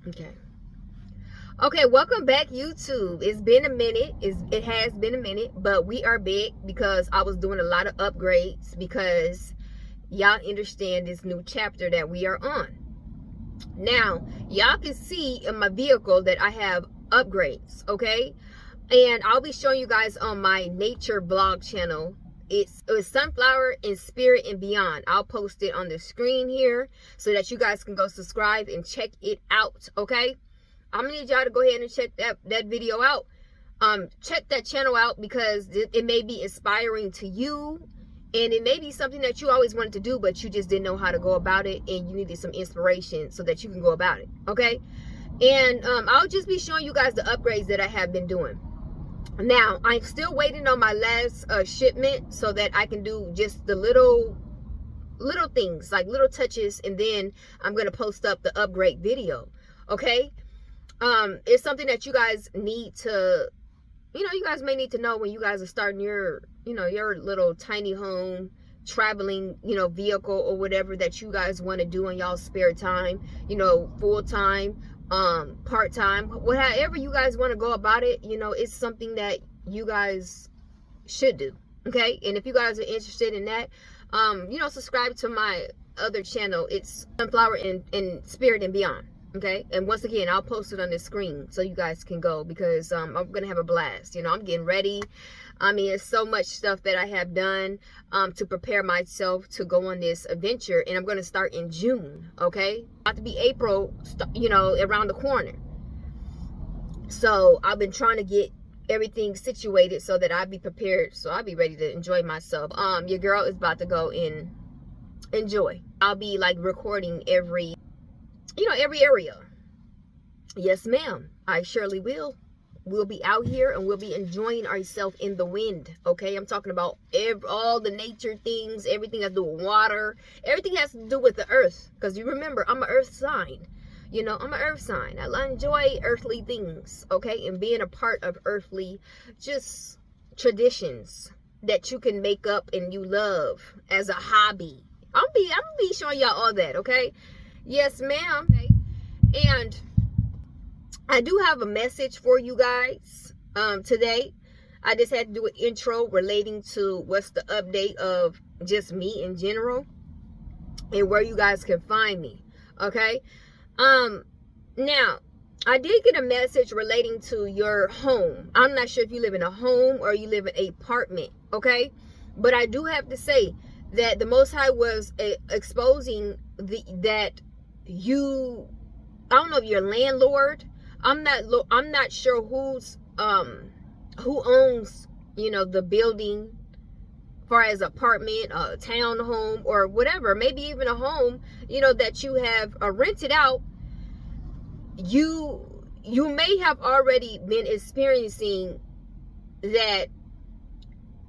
Okay. Okay, welcome back, YouTube. It's been a minute. It has been a minute, but we are back because I was doing a lot of upgrades because y'all understand this new chapter that we are on. Now, y'all can see in my vehicle that I have upgrades, okay? And I'll be showing you guys on my nature blog channel. It's Sunflower in Spirit and Beyond. I'll post it on the screen here so that you guys can go subscribe and check it out, okay? I'm gonna need y'all to go ahead and check that video out. Check that channel out because it may be inspiring to you, and it may be something that you always wanted to do, but you just didn't know how to go about it, and you needed some inspiration so that you can go about it. Okay, and I'll just be showing you guys the upgrades that I have been doing. Now I'm still waiting on my last shipment so that I can do just the little things, like little touches, and then I'm gonna post up the upgrade video. Okay. It's something that you guys need to, you guys may need to know when you guys are starting your, your little tiny home traveling, vehicle or whatever that you guys want to do in y'all spare time, full time, part time, whatever you guys want to go about it. It's something that you guys should do. Okay. And if you guys are interested in that, subscribe to my other channel. It's Sunflower in Spirit and Beyond. Okay, and once again, I'll post it on the screen so you guys can go because I'm gonna have a blast. I'm getting ready. I mean, it's so much stuff that I have done to prepare myself to go on this adventure, and I'm gonna start in June. Okay, about to be April, around the corner. So I've been trying to get everything situated so that I'll be prepared, so I'll be ready to enjoy myself. Your girl is about to go and enjoy. I'll be like recording every area. Yes, ma'am. I surely will. We'll be out here and we'll be enjoying ourselves in the wind. Okay, I'm talking about all the nature things, everything has to do with water, everything has to do with the earth. Because you remember, I'm an earth sign. I'm an earth sign. I enjoy earthly things. Okay, and being a part of earthly, just traditions that you can make up and you love as a hobby. I'm gonna be showing y'all all that. Okay. Yes, ma'am. And I do have a message for you guys today. I just had to do an intro relating to what's the update of just me in general and where you guys can find me. Okay. Now I did get a message relating to your home. I'm not sure if you live in a home or you live in an apartment. Okay. But I do have to say that the Most High was exposing that I don't know if you're a landlord. I'm not sure who owns the building, far as apartment, a townhome, or whatever, maybe even a home that you have rented out. You may have already been experiencing that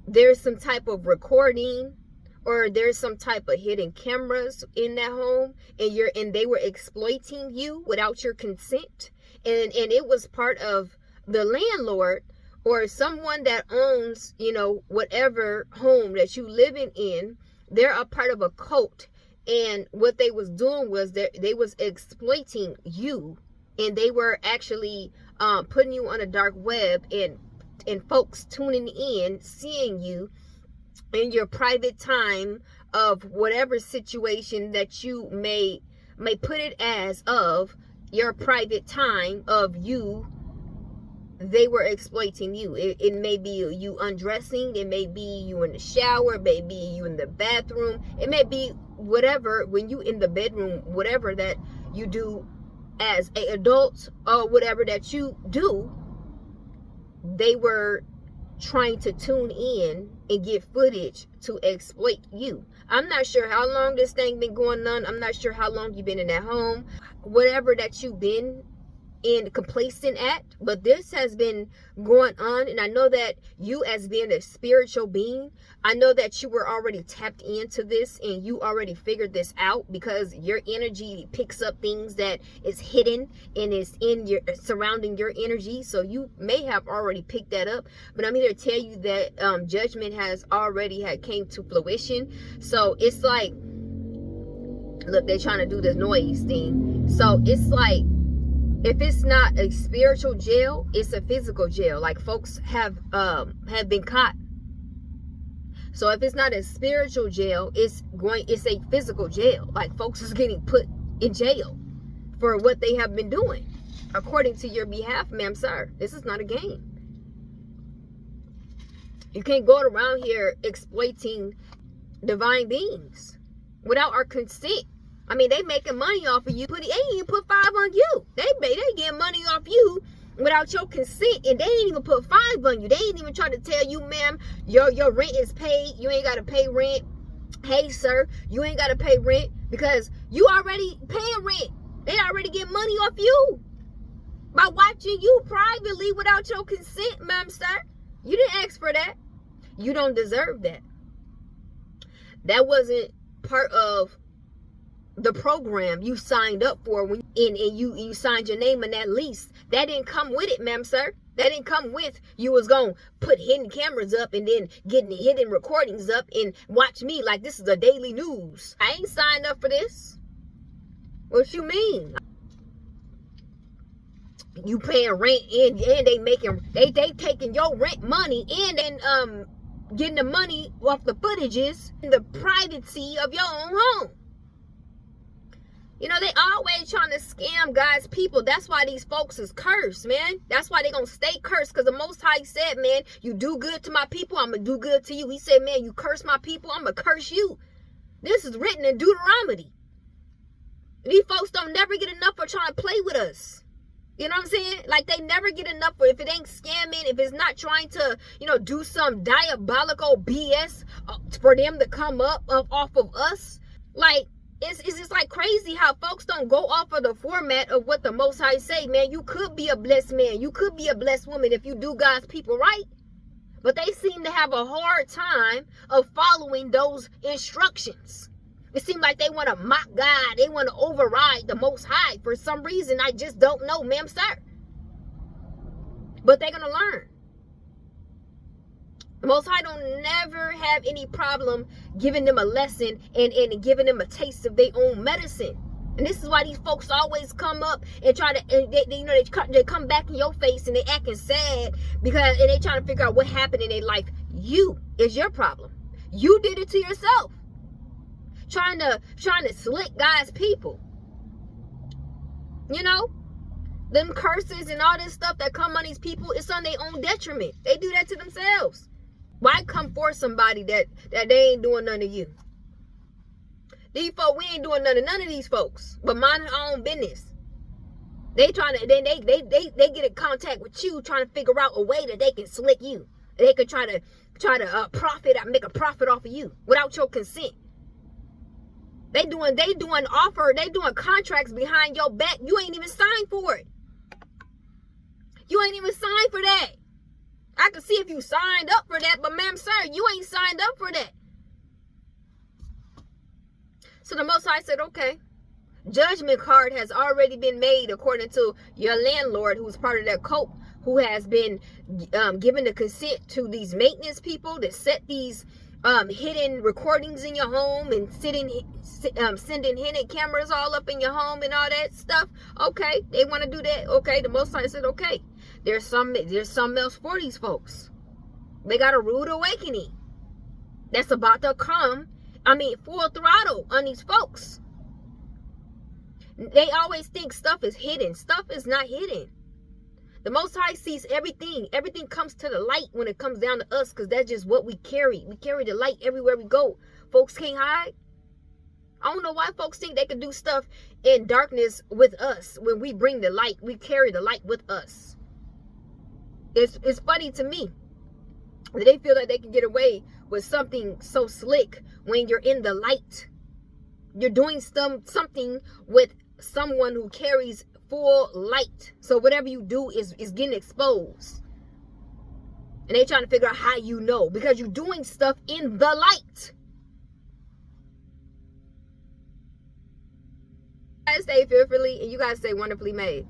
there's some type of recording, or there's some type of hidden cameras in that home, and they were exploiting you without your consent, and it was part of the landlord or someone that owns whatever home that you living in. They're a part of a cult, and what they was doing was they was exploiting you, and they were actually putting you on a dark web, and folks tuning in, seeing you in your private time of whatever situation that you may put it as of your private time of you. They were exploiting you. It may be you undressing, it may be you in the shower, it may be you in the bathroom, it may be whatever, when you in the bedroom, whatever that you do as an adult or whatever that you do. They were trying to tune in and get footage to exploit you. I'm not sure how long this thing been going on. I'm not sure how long you've been in that home, whatever that you've been in complacent at, but this has been going on. And I know that you, as being a spiritual being, I know that you were already tapped into this and you already figured this out, because your energy picks up things that is hidden and is in your surrounding your energy. So you may have already picked that up, but I'm here to tell you that judgment has already came to fruition. So it's like, look, they're trying to do this noise thing. So it's like If it's not a spiritual jail, it's a physical jail. Like folks have been caught. So if it's not a spiritual jail, it's a physical jail. Like folks is getting put in jail for what they have been doing, according to your behalf, ma'am, sir. This is not a game. You can't go around here exploiting divine beings without our consent. I mean, they making money off of you. They ain't even put 5 on you. They getting money off you without your consent, and they ain't even put 5 on you. They ain't even try to tell you, ma'am, your rent is paid. You ain't got to pay rent. Hey, sir, you ain't got to pay rent because you already paying rent. They already get money off you by watching you privately without your consent, ma'am, sir. You didn't ask for that. You don't deserve that. That wasn't part of the program you signed up for when you signed your name in that lease. That didn't come with it, ma'am, sir. That didn't come with you was gonna put hidden cameras up and then getting hidden recordings up and watch me like this is a daily news. I ain't signed up for this. What you mean? You paying rent and they taking your rent money and then getting the money off the footages in the privacy of your own home. You know, they always trying to scam God's people. That's why these folks is cursed, man. That's why they gonna stay cursed. Because the Most High said, man, you do good to my people, I'm gonna do good to you. He said, man, you curse my people, I'm gonna curse you. This is written in Deuteronomy. These folks don't never get enough for trying to play with us. You know what I'm saying? Like, they never get enough for, if it ain't scamming, if it's not trying to, you know, do some diabolical BS for them to come up off of us. Like, it's just like crazy how folks don't go off of the format of what the Most High say, man. You could be a blessed man. You could be a blessed woman if you do God's people right. But they seem to have a hard time of following those instructions. It seems like they want to mock God. They want to override the Most High for some reason. I just don't know, ma'am, sir. But they're going to learn. The Most High don't never have any problem giving them a lesson and giving them a taste of their own medicine. And this is why these folks always come up and try to, and they come back in your face and they acting sad because they trying to figure out what happened in their life. You is your problem. You did it to yourself. Trying to slick God's people. You know, them curses and all this stuff that come on these people, it's on their own detriment. They do that to themselves. Why come for somebody that they ain't doing none of you? These folks, we ain't doing none of these folks, but mind our own business. They trying to, then they get in contact with you, trying to figure out a way that they can slick you. They can try to make a profit off of you without your consent. They doing contracts behind your back. You ain't even signed for it. You ain't even signed for that. I can see if you signed up for that, but ma'am, sir, you ain't signed up for that. So the Most High said, okay, judgment card has already been made according to your landlord, who's part of that cult, who has been given the consent to these maintenance people that set these hidden recordings in your home and sending hidden cameras all up in your home and all that stuff. Okay, they want to do that. Okay, the Most High said, okay, there's something else for these folks. They got a rude awakening that's about to come. I mean, full throttle on these folks. They always think stuff is hidden. Stuff is not hidden. The Most High sees everything. Everything comes to the light when it comes down to us, because that's just what we carry. We carry the light everywhere we go. Folks can't hide. I don't know why folks think they can do stuff in darkness with us. When we bring the light, we carry the light with us. It's funny to me that they feel like they can get away with something so slick when you're in the light. You're doing something with someone who carries full light. So whatever you do is getting exposed. And they trying to figure out how you know, because you're doing stuff in the light. You guys stay fearfully and you guys stay wonderfully made.